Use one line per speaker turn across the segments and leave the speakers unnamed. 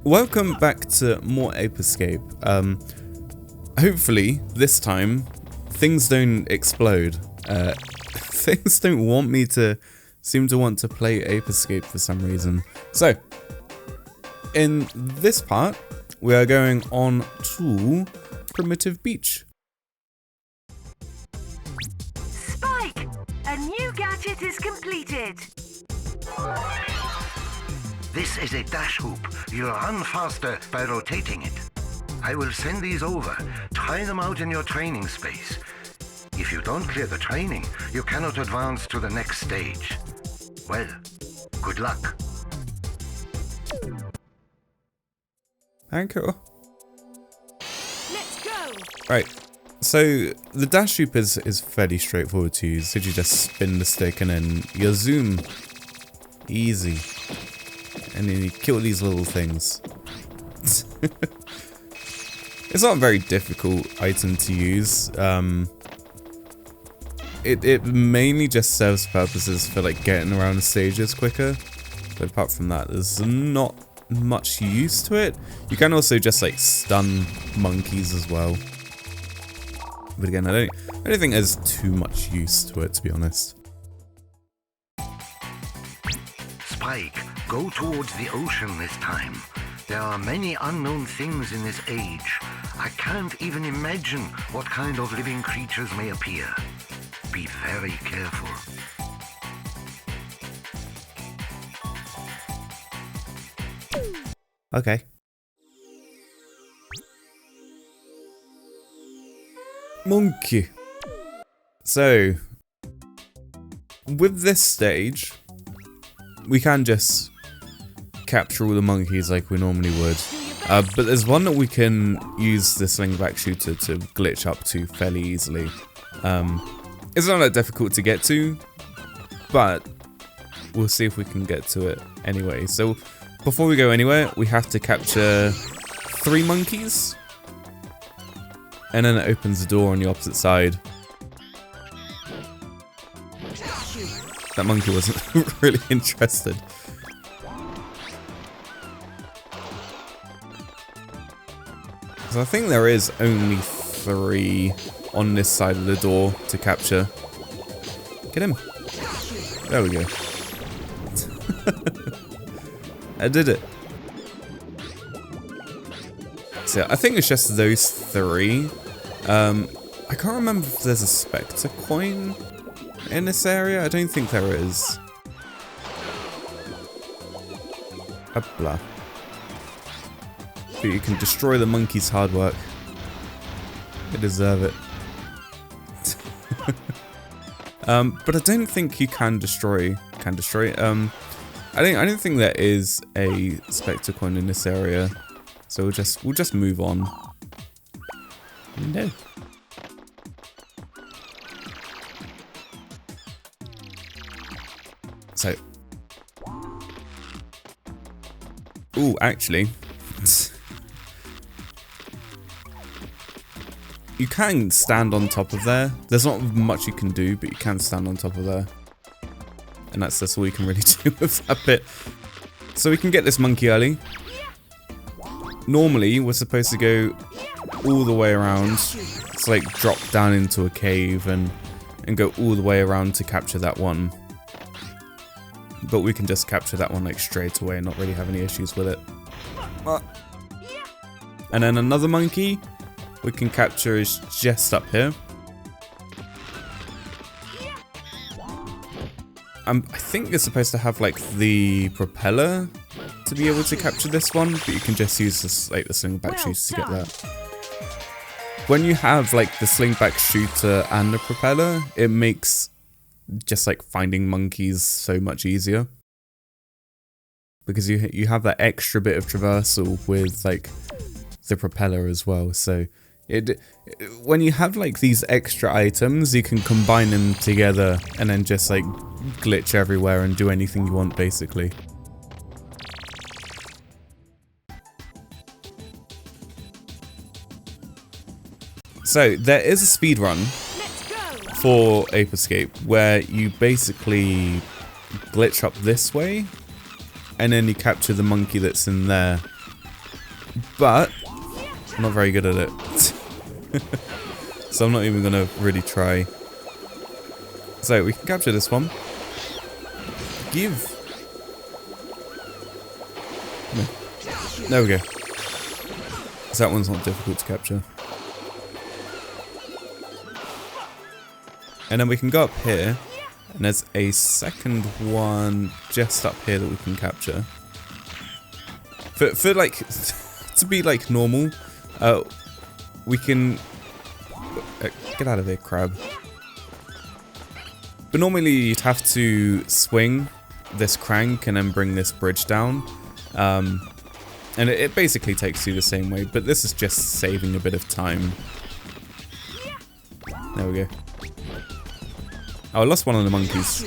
Welcome back to more Ape Escape. Hopefully this time things don't explode. Things don't seem to want to play Ape Escape for some reason. So in this part we are going on to Primitive Beach.
Spike! A new gadget is completed.
This is a dash hoop. You'll run faster by rotating it. I will send these over. Try them out in your training space. If you don't clear the training, you cannot advance to the next stage. Well, good luck.
Thank you.
Let's go!
Right, so the dash hoop is fairly straightforward to use. So you just spin the stick and then you zoom. Easy. And then you kill these little things. It's not a very difficult item to use. It mainly just serves purposes for like getting around the stages quicker. But apart from that, there's not much use to it. You can also just like stun monkeys as well. But again, I don't think there's too much use to it, to be honest.
Spike, go towards the ocean this time. There are many unknown things in this age. I can't even imagine what kind of living creatures may appear. Be very careful.
Okay. Monkey. So, with this stage, we can just capture all the monkeys like we normally would. But there's one that we can use the slingback shooter to glitch up to fairly easily. It's not that difficult to get to, but we'll see if we can get to it anyway. So before we go anywhere, we have to capture 3 monkeys. And then it opens the door on the opposite side. That monkey wasn't really interested. So I think there is only 3 on this side of the door to capture. Get him. There we go. I did it. So I think it's just those 3. I can't remember if there's a Spectre coin in this area. I don't think there is. Blah. But you can destroy the monkey's hard work. They deserve it. But I don't think you can destroy. I don't think there is a Spectre coin in this area. So we'll just move on. No. So. Ooh, actually. You can stand on top of there. There's not much you can do, but you can stand on top of there. And that's all you can really do with that bit. So we can get this monkey early. Normally, we're supposed to go all the way around. It's like drop down into a cave and go all the way around to capture that one. But we can just capture that one like straight away and not really have any issues with it. And then another monkey we can capture is just up here. I think you're supposed to have like the propeller to be able to capture this one, but you can just use this, like the slingback shooter to get that. When you have like the slingback shooter and the propeller, it makes just like finding monkeys so much easier. Because you have that extra bit of traversal with like the propeller as well, so when you have like these extra items, you can combine them together and then just like glitch everywhere and do anything you want basically. So there is a speedrun for Ape Escape where you basically glitch up this way and then you capture the monkey that's in there but I'm not very good at it. So I'm not even going to really try. So we can capture this one. Give. No. There we go. So that one's not difficult to capture. And then we can go up here. And there's a second one just up here that we can capture. For like, to be like normal, we can... get out of here, crab. But normally you'd have to swing this crank and then bring this bridge down. And it basically takes you the same way, but this is just saving a bit of time. There we go. Oh, I lost one of the monkeys.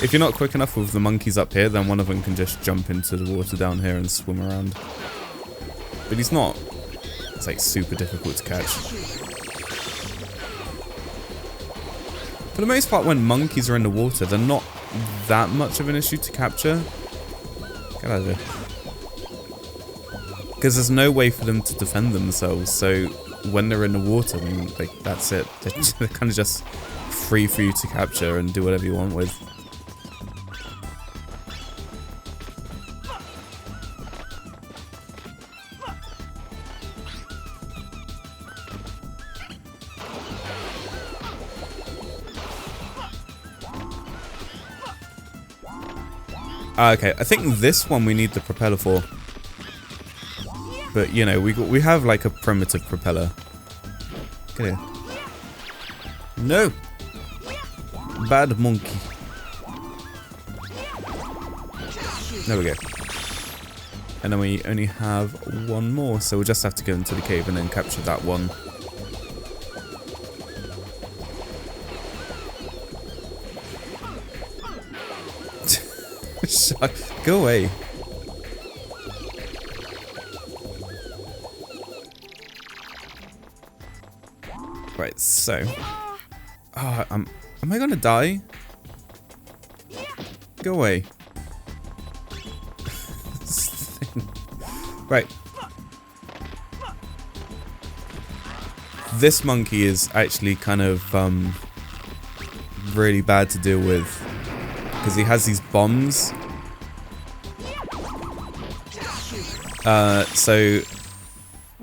If you're not quick enough with the monkeys up here, then one of them can just jump into the water down here and swim around. But he's not... It's like super difficult to catch. For the most part, when monkeys are in the water, they're not that much of an issue to capture. Get out of here. Because there's no way for them to defend themselves, so when they're in the water, I mean, like, that's it. They're kind of just free for you to capture and do whatever you want with. Okay, I think this one we need the propeller for. But you know, we have like a primitive propeller. Get here. No! Bad monkey. There we go. And then we only have one more, so we'll just have to go into the cave and then capture that one. Go away. Right, so... am I gonna die? Go away. Right. This monkey is actually kind of really bad to deal with because he has these bombs. So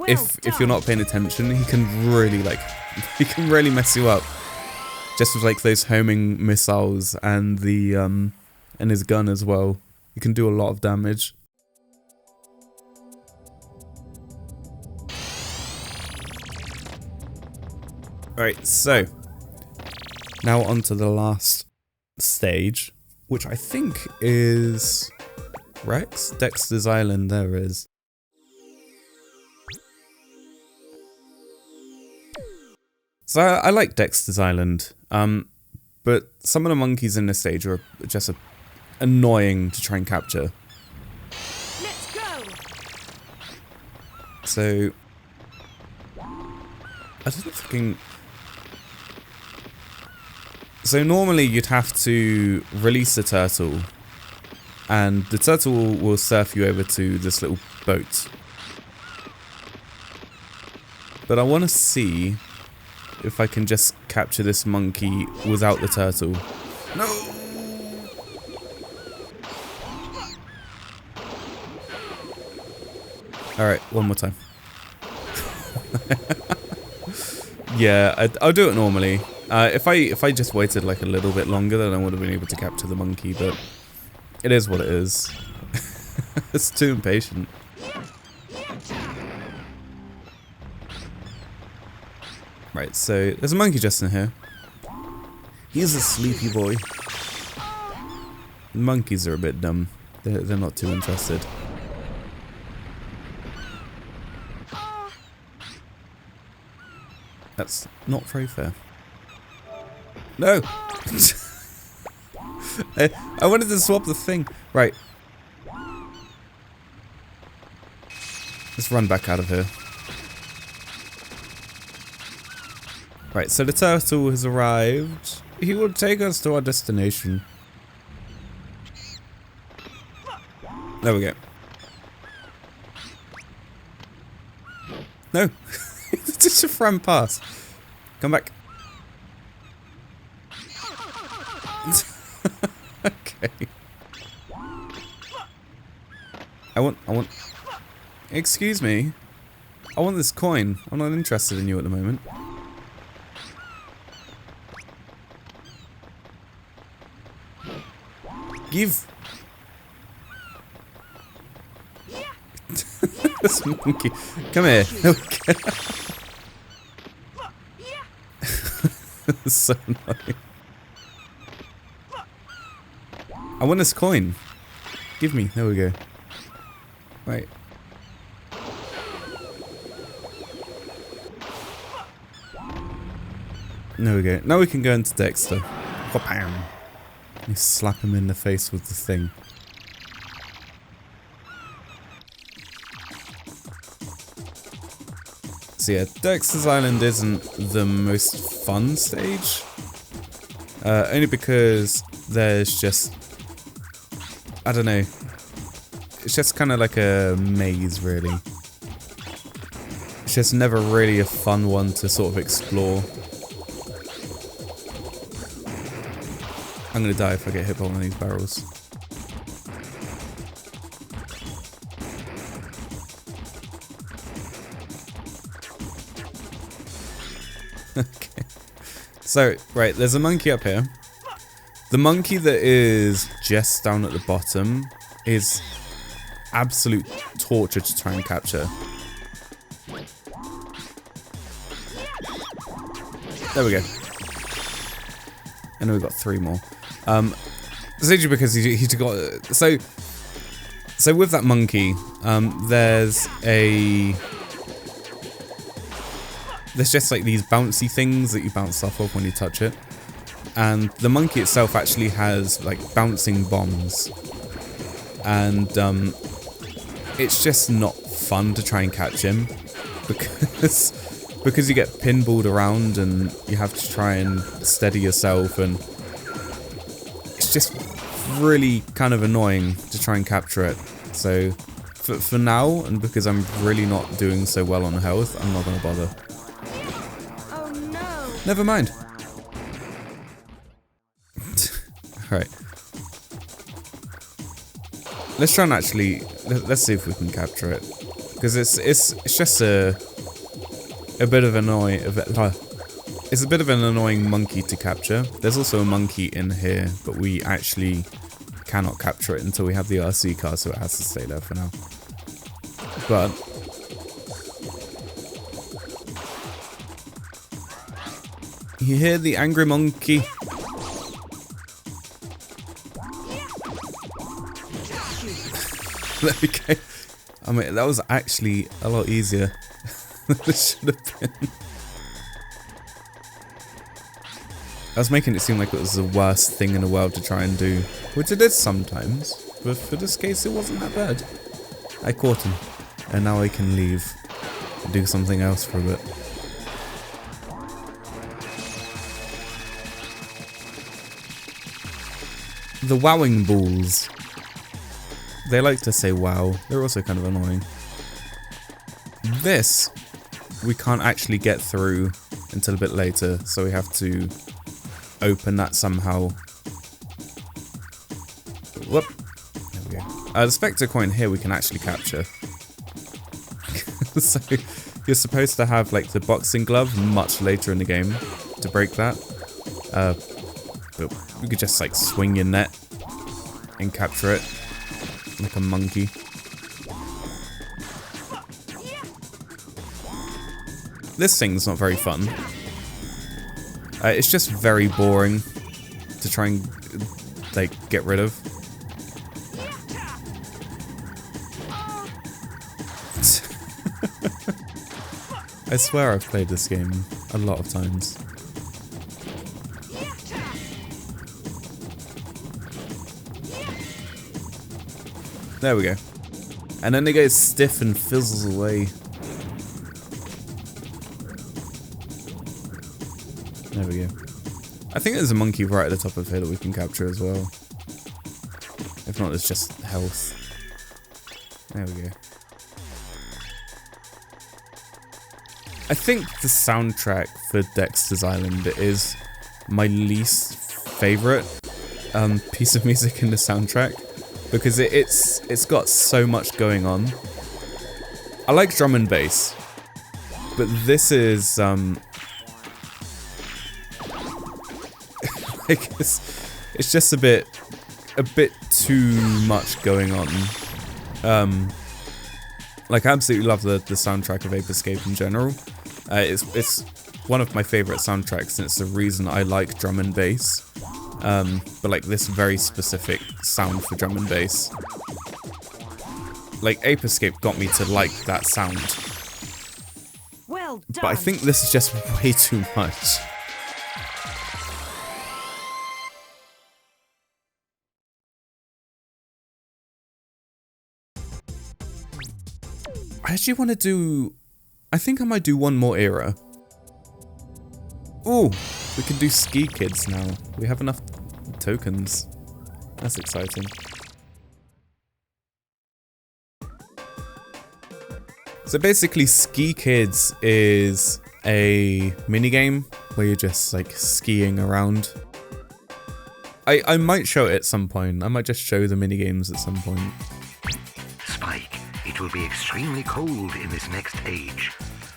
if you're not paying attention, he can really mess you up. Just with like those homing missiles and the and his gun as well. He can do a lot of damage. Alright, so now on to the last stage, which I think is Dexter's Island. There it is. So I like Dexter's Island, but some of the monkeys in this stage are just annoying to try and capture.
Let's go.
So I don't fucking. So normally you'd have to release the turtle, and the turtle will surf you over to this little boat. But I want to see if I can just capture this monkey without the turtle. No! Alright, one more time. Yeah, I'll do it normally. If I just waited like a little bit longer, then I would have been able to capture the monkey, but it is what it is. It's too impatient. Right, so there's a monkey just in here. He's a sleepy boy. Monkeys are a bit dumb. They're not too interested. That's not very fair. No! I wanted to swap the thing. Right. Let's run back out of here. Right, so the turtle has arrived. He will take us to our destination. There we go. No. Just ran past. Come back. Okay. I want... Excuse me. I want this coin. I'm not interested in you at the moment. Give... This monkey. Come here. That's so annoying. I want this coin. Give me. There we go. Right. There we go. Now we can go into Dexter. Wham! You slap him in the face with the thing. So yeah, Dexter's Island isn't the most fun stage. Only because there's just... I don't know. It's just kind of like a maze, really. It's just never really a fun one to sort of explore. I'm gonna die if I get hit by one of these barrels. Okay. So, right, there's a monkey up here. The monkey that is just down at the bottom is absolute torture to try and capture. There we go. And then we've got 3 more. Essentially because he's got... So with that monkey, there's just like these bouncy things that you bounce off of when you touch it. And the monkey itself actually has like bouncing bombs. And it's just not fun to try and catch him. Because you get pinballed around and you have to try and steady yourself, and it's just really kind of annoying to try and capture it. So for now, and because I'm really not doing so well on health, I'm not going to bother.
Oh no!
Never mind. Alright. Let's try and actually... Let's see if we can capture it. Because it's just a bit of it's a bit of an annoying monkey to capture. There's also a monkey in here, but we actually cannot capture it until we have the RC car, so it has to stay there for now. But you hear the angry monkey? There we go. I mean, that was actually a lot easier than it should have been. I was making it seem like it was the worst thing in the world to try and do, which it is sometimes, but for this case it wasn't that bad. I caught him, and now I can leave and do something else for a bit. The wowing balls. They like to say wow. They're also kind of annoying. This, we can't actually get through until a bit later, so we have to open that somehow. Whoop. There we go. The Spectre coin here we can actually capture. So you're supposed to have like the boxing glove much later in the game to break that. But we could just like swing your net and capture it like a monkey. This thing's not very fun. It's just very boring to try and like get rid of. I swear I've played this game a lot of times. There we go. And then it goes stiff and fizzles away. There we go. I think there's a monkey right at the top of here that we can capture as well. If not, it's just health. There we go. I think the soundtrack for Dexter's Island is my least favorite piece of music in the soundtrack because it's got so much going on. I like drum and bass, but this is like it's just a bit too much going on. Like I absolutely love the soundtrack of Ape Escape in general. It's one of my favorite soundtracks, and it's the reason I like drum and bass. But like this very specific sound for drum and bass. Like Ape Escape got me to like that sound.
Well done.
But I think this is just way too much. I actually want to do... I think I might do one more era. Ooh, we can do Ski Kids now. We have enough tokens. That's exciting. So basically, Ski Kids is a minigame where you're just like skiing around. I might show it at some point. I might just show the minigames at some point.
Spike, it will be extremely cold in this next age.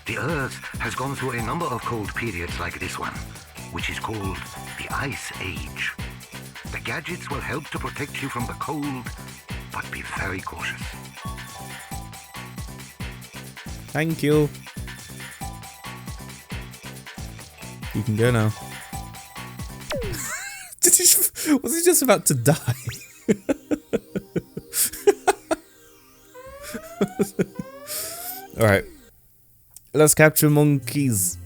The Earth has gone through a number of cold periods like this one, which is called the Ice Age. The gadgets will help to protect you from the cold, but be very cautious.
Thank you. You can go now. Was he just about to die? Alright. Let's capture monkeys.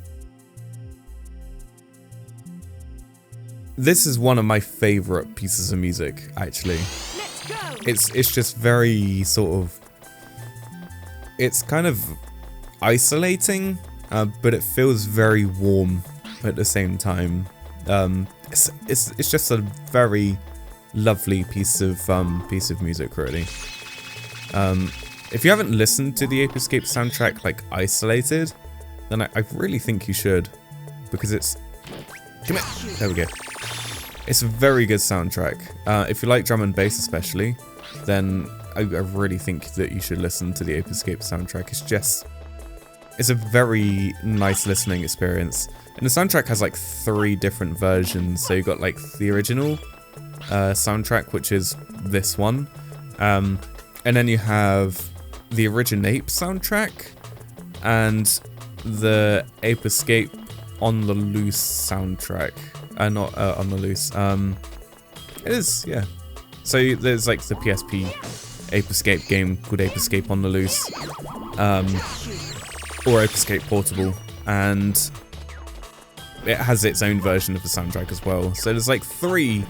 This is one of my favorite pieces of music, actually.
Let's go.
It's just very sort of... It's kind of isolating, but it feels very warm at the same time. It's just a very lovely piece of music, really. If you haven't listened to the Ape Escape soundtrack like isolated, then I really think you should, because it's... Come here! There we go. It's a very good soundtrack. If you like drum and bass especially, then I really think that you should listen to the Ape Escape soundtrack. It's a very nice listening experience. And the soundtrack has like 3 different versions. So you got like the original soundtrack, which is this one. And then you have the Originape soundtrack and the Ape Escape On the Loose soundtrack. Not On the Loose. It is, yeah. So there's like the PSP Ape Escape game called Ape Escape On the Loose. Or Ape Escape Portable. And it has its own version of the soundtrack as well. So there's like three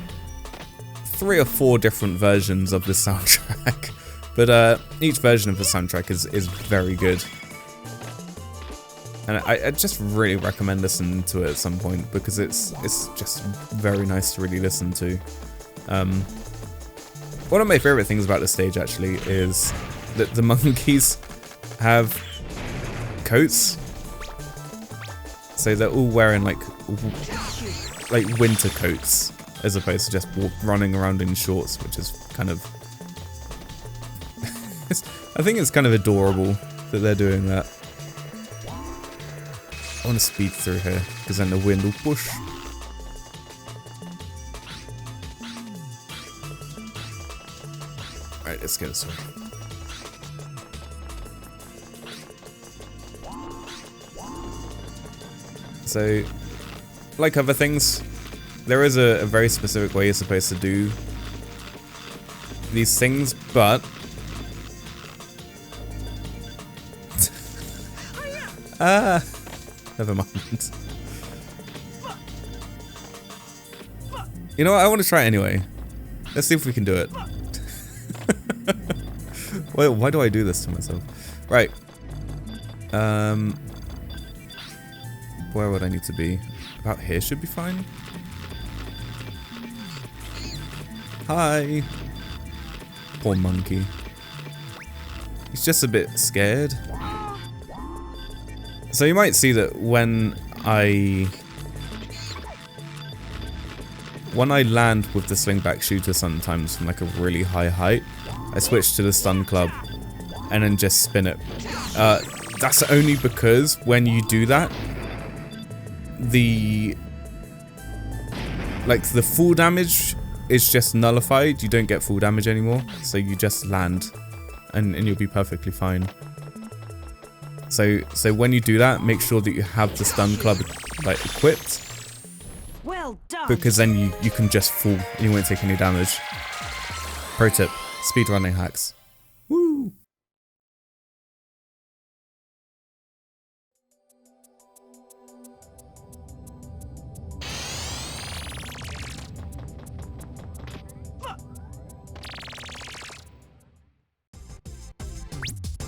or four different versions of the soundtrack. But each version of the soundtrack is very good. And I just really recommend listening to it at some point, because it's just very nice to really listen to. One of my favorite things about this stage actually is that the monkeys have coats. So they're all wearing like winter coats, as opposed to just running around in shorts, which is kind of... I think it's kind of adorable that they're doing that. I want to speed through here, because then the wind will push. Alright, let's go this way. So, like other things, there is a very specific way you're supposed to do these things, but... never mind. You know what, I want to try it anyway. Let's see if we can do it. Why do I do this to myself? Right. Where would I need to be? About here should be fine. Hi. Poor monkey. He's just a bit scared. So you might see that when I land with the slingback shooter sometimes from like a really high height, I switch to the stun club and then just spin it. That's only because when you do that, the full damage is just nullified. You don't get full damage anymore, so you just land and you'll be perfectly fine. So when you do that, make sure that you have the stun club like equipped.
Well done.
Because then you can just fall and you won't take any damage. Pro tip, speedrunning hacks. Woo!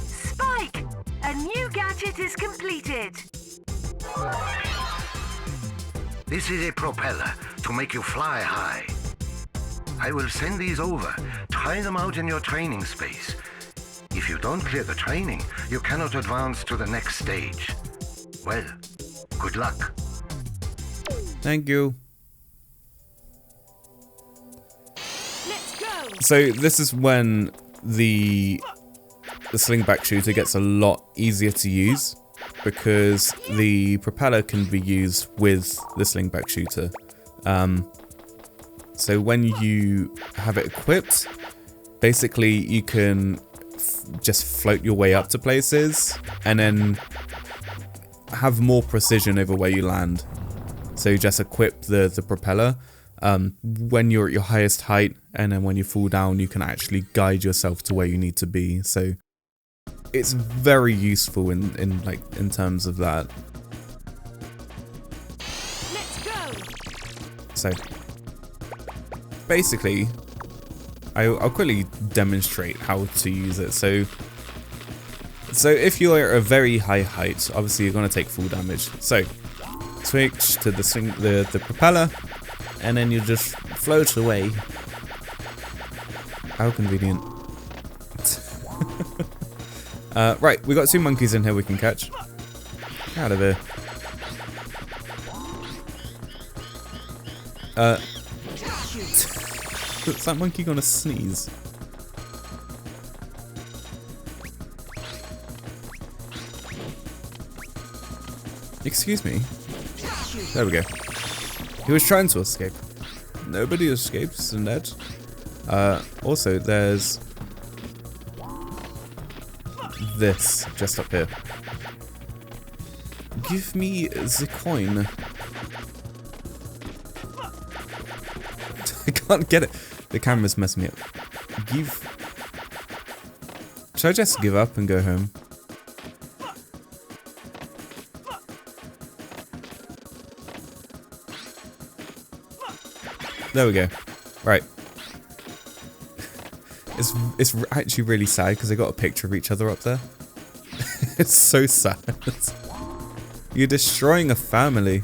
Spike! A new gadget is completed.
This is a propeller to make you fly high. I will send these over. Try them out in your training space. If you don't clear the training, you cannot advance to the next stage. Well, good luck.
Thank you.
Let's go.
So this is when the slingback shooter gets a lot easier to use, because the propeller can be used with the slingback shooter. So when you have it equipped, basically you can just float your way up to places and then have more precision over where you land. So you just equip the propeller when you're at your highest height, and then when you fall down you can actually guide yourself to where you need to be. So it's very useful in terms of that.
Let's go.
So basically, I'll quickly demonstrate how to use it. So if you're at a very high height, obviously you're going to take full damage. So switch to the propeller, and then you just float away. How convenient. Right, we got 2 monkeys in here we can catch. Get out of here. Is that monkey gonna sneeze? Excuse me. There we go. He was trying to escape. Nobody escapes in that. Also, there's this just up here. Give me the coin. I can't get it. The camera's messing me up. Should I just give up and go home? There we go. Right. It's actually really sad because they got a picture of each other up there. It's so sad. You're destroying a family.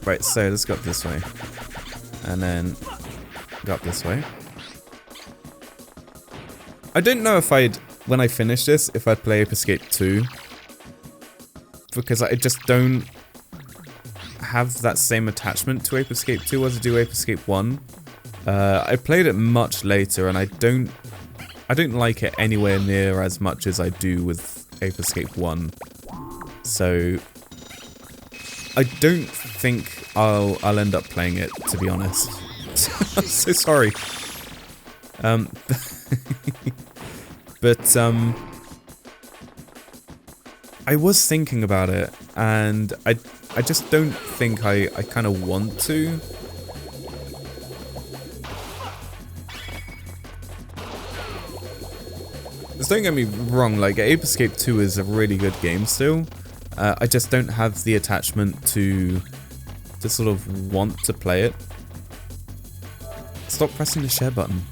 Right, so let's go up this way. And then go up this way. I don't know if when I finish this, if I'd play Ape Escape 2. Because I just don't have that same attachment to Ape Escape 2 as I do Ape Escape 1. I played it much later, and I don't like it anywhere near as much as I do with Ape Escape 1. So I don't think I'll end up playing it, to be honest. I'm so sorry. But I was thinking about it, and I just don't think I kind of want to. Just don't get me wrong, like Ape Escape 2 is a really good game still. I just don't have the attachment to sort of want to play it. Stop pressing the share button.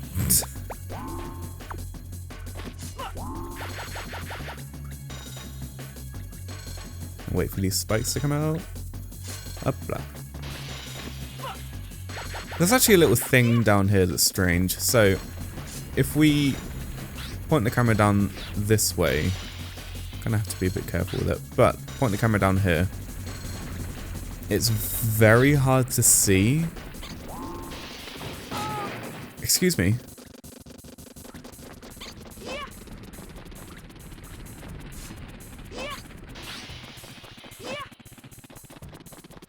Wait for these spikes to come out. Uppla. There's actually a little thing down here that's strange. So, if we point the camera down this way, gonna have to be a bit careful with it, but point the camera down here. It's very hard to see. Excuse me.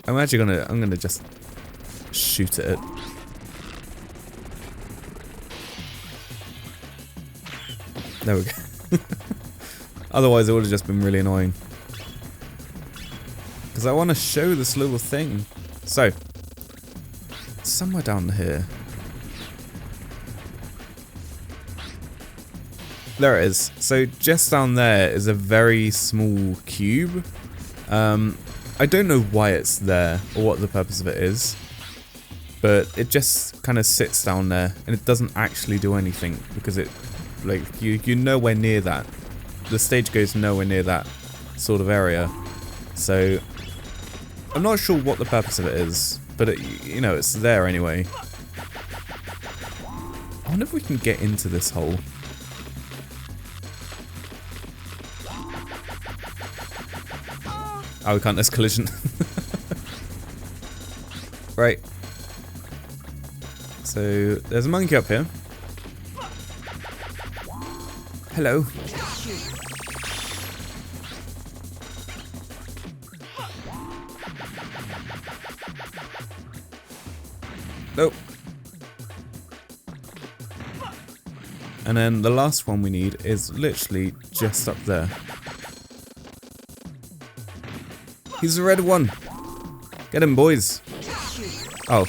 I'm gonna just shoot at it. There we go. Otherwise it would have just been really annoying. Because I want to show this little thing. So, somewhere down here. There it is. So just down there is a very small cube. I don't know why it's there or what the purpose of it is. But it just kind of sits down there and it doesn't actually do anything because it, like, you're nowhere near that. The stage goes nowhere near that sort of area. So I'm not sure what the purpose of it is, but it, you know, it's there anyway. I wonder if we can get into this hole. Oh, we can't, there's collision. Right. So, there's a monkey up here. Hello. Nope. And then the last one we need is literally just up there. He's the red one. Get him, boys. Oh.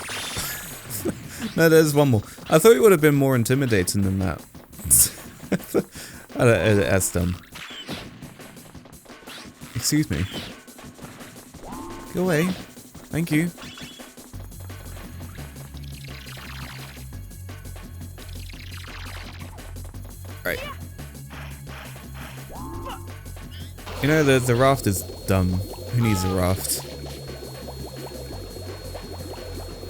No, there's one more. I thought it would have been more intimidating than that. That's dumb. Excuse me. Go away. Thank you. Right. You know, the raft is dumb. Who needs a raft?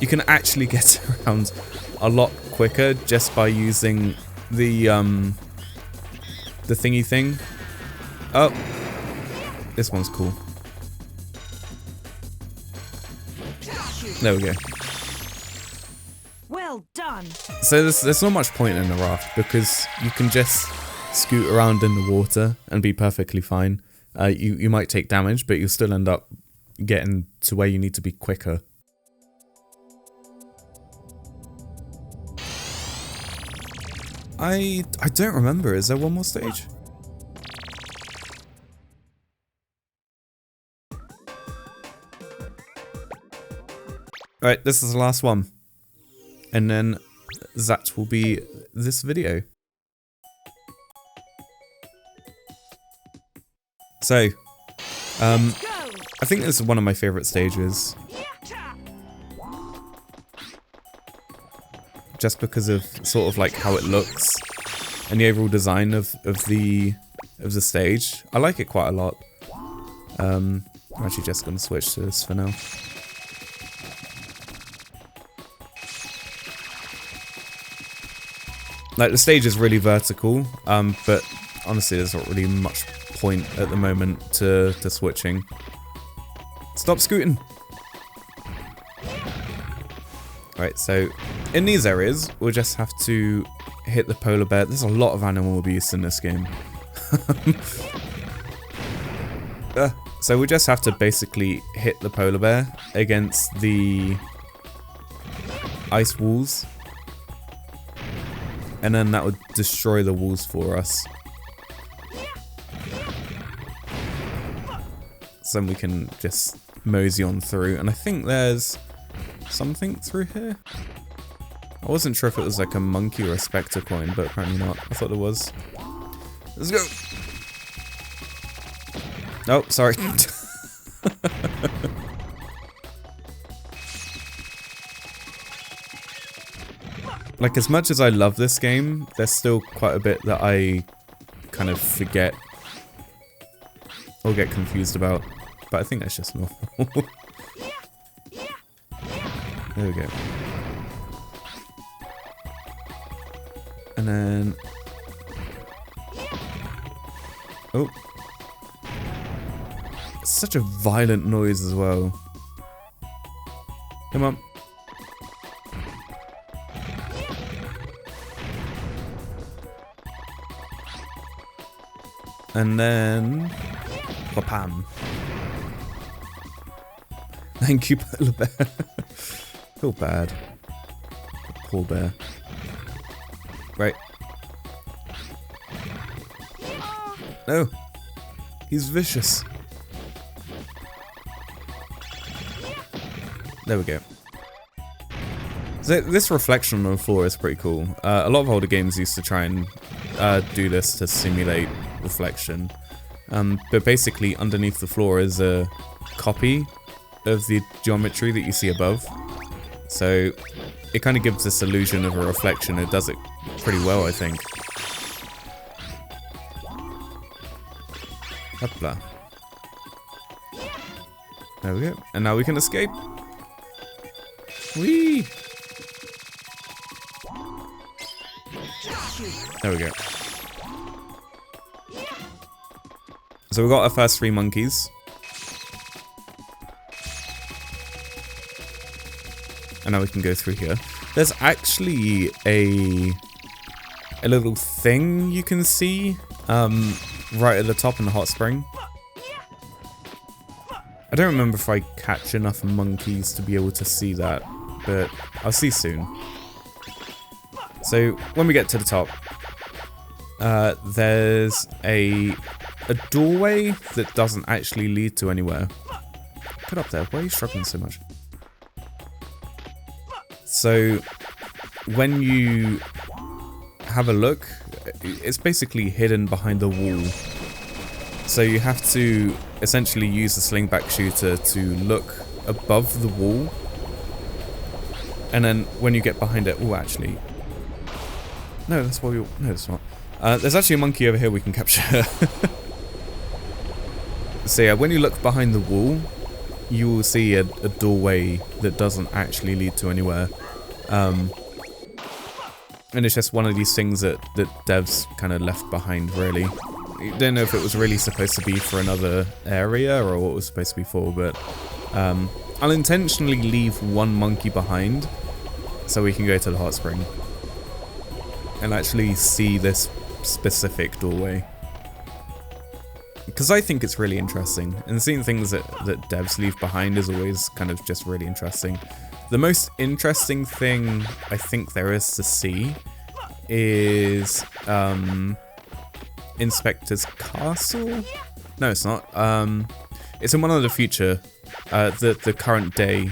You can actually get around a lot quicker just by using the thingy thing. Oh, this one's cool. There we go.
Well done.
So there's not much point in the raft because you can just scoot around in the water and be perfectly fine. You might take damage, but you'll still end up getting to where you need to be quicker. I don't remember. Is there one more stage? Alright, this is the last one. And then that will be this video. So, I think this is one of my favourite stages. Just because of sort of like how it looks and the overall design of the stage. I like it quite a lot. I'm actually just gonna switch to this for now. Like, the stage is really vertical, but honestly there's not really much point at the moment to switching. Stop scooting! Right, so in these areas, we'll just have to hit the polar bear. There's a lot of animal abuse in this game. So we just have to basically hit the polar bear against the ice walls. And then that would destroy the walls for us. So then we can just mosey on through. And I think there's something through here. I wasn't sure if it was like a monkey or a spectre coin, but apparently not. I thought there was. Let's go. Oh, sorry. Like, as much as I love this game, there's still quite a bit that I kind of forget or get confused about. But I think that's just normal. There we go. And then Oh. It's such a violent noise as well. Come on. And then... Pam. Thank you, Polar Bear. Feel bad. Poor bear. Right. No. He's vicious. There we go. So this reflection on the floor is pretty cool. A lot of older games used to try and do this to simulate reflection. But basically underneath the floor is a copy of the geometry that you see above. So it kind of gives this illusion of a reflection. It does it pretty well, I think. Hopla. There we go. And now we can escape. Whee! There we go. So we got our first 3 monkeys. And now we can go through here. There's actually a little thing you can see right at the top in the hot spring. I don't remember if I catch enough monkeys to be able to see that, but I'll see soon. So when we get to the top, there's a doorway that doesn't actually lead to anywhere. Get up there. Why are you struggling so much? So when you have a look, it's basically hidden behind the wall. So you have to essentially use the slingback shooter to look above the wall. And then when you get behind it, oh, actually, no, that's what we. No, it's not. There's actually a monkey over here we can capture. So yeah, when you look behind the wall, you will see a doorway that doesn't actually lead to anywhere. And it's just one of these things that devs kind of left behind, really. I don't know if it was really supposed to be for another area or what it was supposed to be for, but I'll intentionally leave one monkey behind so we can go to the hot spring and actually see this specific doorway. Because I think it's really interesting, and seeing things that devs leave behind is always kind of just really interesting. The most interesting thing I think there is to see is Inspector's Castle? No, it's not. It's in one of the future, the current day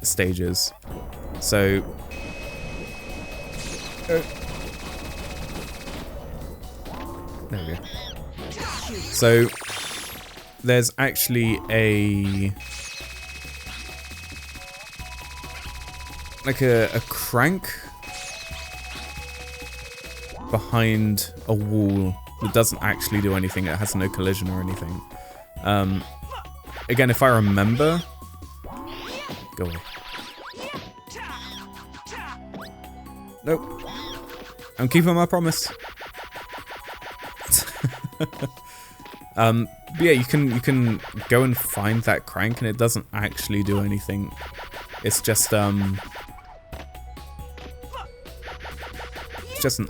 stages. So... there we go. So there's actually a crank behind a wall that doesn't actually do anything. It has no collision or anything. Again, if I remember, go away. Nope. I'm keeping my promise. But yeah, you can go and find that crank, and it doesn't actually do anything. It's just an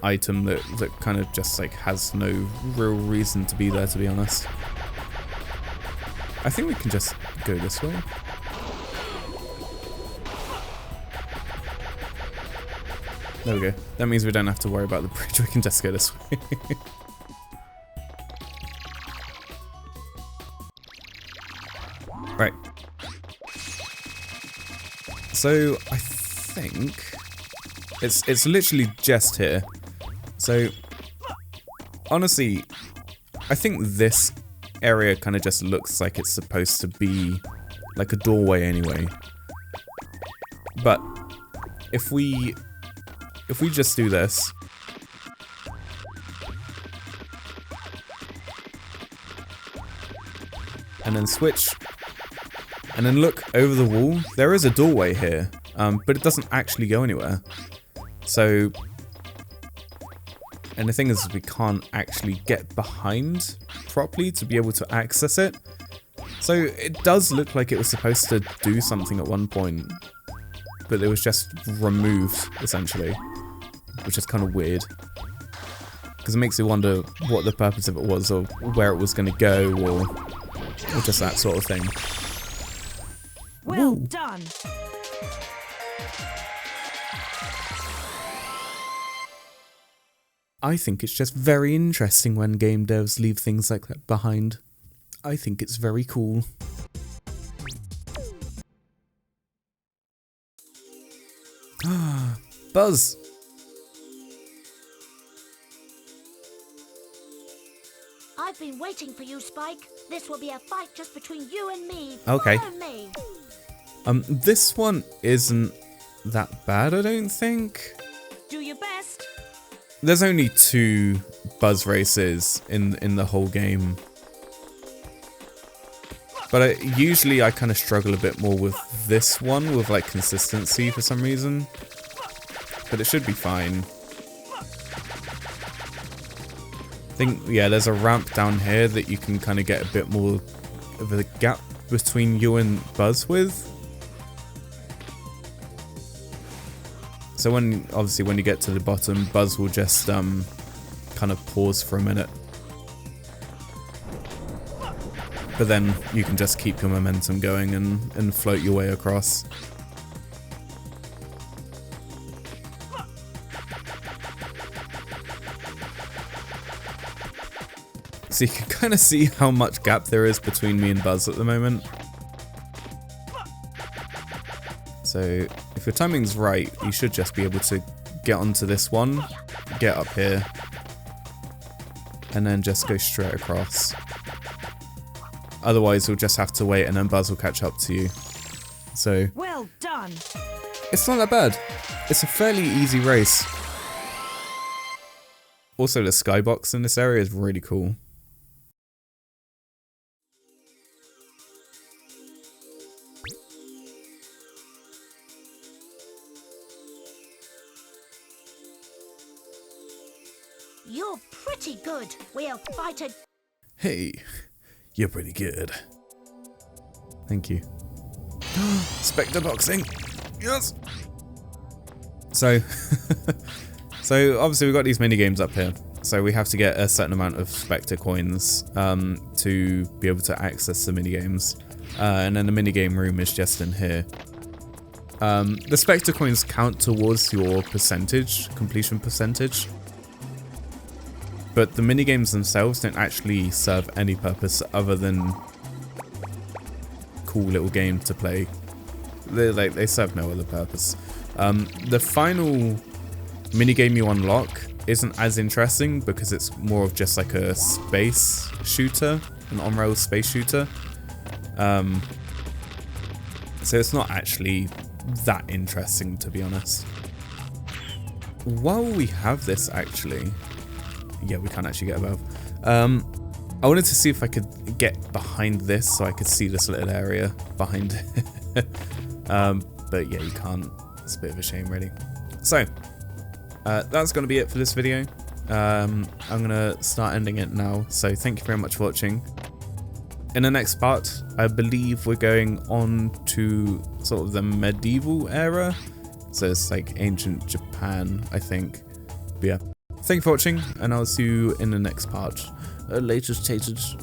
item that kind of just like has no real reason to be there, to be honest. I think we can just go this way. There we go. That means we don't have to worry about the bridge. We can just go this way. Right. So I think it's literally just here. So honestly, I think this area kind of just looks like it's supposed to be like a doorway anyway. But if we just do this, and then switch, and then look over the wall, there is a doorway here, but it doesn't actually go anywhere. So And the thing is, we can't actually get behind properly to be able to access it. So it does look like it was supposed to do something at one point, but it was just removed, essentially, which is kind of weird. Because it makes you wonder what the purpose of it was, or where it was going to go, or just that sort of thing.
Well
Ooh.
done.
I think it's just very interesting when game devs leave things like that behind. I think it's very cool. Buzz!
I've been waiting for you, Spike. This will be a fight just between you and me.
Okay.
Follow me.
This one isn't that bad, I don't think.
Do your best.
There's only 2 Buzz races in the whole game. But usually I kind of struggle a bit more with this one, with like consistency for some reason. But it should be fine. I think, yeah, there's a ramp down here that you can kind of get a bit more of a gap between you and Buzz with. So obviously when you get to the bottom, Buzz will just kind of pause for a minute. But then you can just keep your momentum going and float your way across. So you can kind of see how much gap there is between me and Buzz at the moment. So if your timing's right, you should just be able to get onto this one, get up here, and then just go straight across. Otherwise, you'll just have to wait and then Buzz will catch up to you. So
Well done.
it's not that bad. It's a fairly easy race. Also, the skybox in this area is really cool.
You're pretty good. We'll fight a...
Hey, you're pretty good. Thank you. Spectre boxing. Yes. So, so obviously we've got these mini games up here. So we have to get a certain amount of Spectre coins to be able to access the mini games, and then the mini game room is just in here. The Spectre coins count towards your percentage, completion percentage. But the minigames themselves don't actually serve any purpose other than cool little game to play. They serve no other purpose. The final minigame you unlock isn't as interesting because it's more of just like a space shooter, an on-rail space shooter. So it's not actually that interesting, to be honest. While we have this, actually... Yeah, we can't actually get above. I wanted to see if I could get behind this so I could see this little area behind it. But yeah, you can't. It's a bit of a shame, really. So, that's going to be it for this video. I'm going to start ending it now. So thank you very much for watching. In the next part, I believe we're going on to sort of the medieval era. So it's like ancient Japan, I think. But yeah. Thank you for watching, and I'll see you in the next part. Later, taters.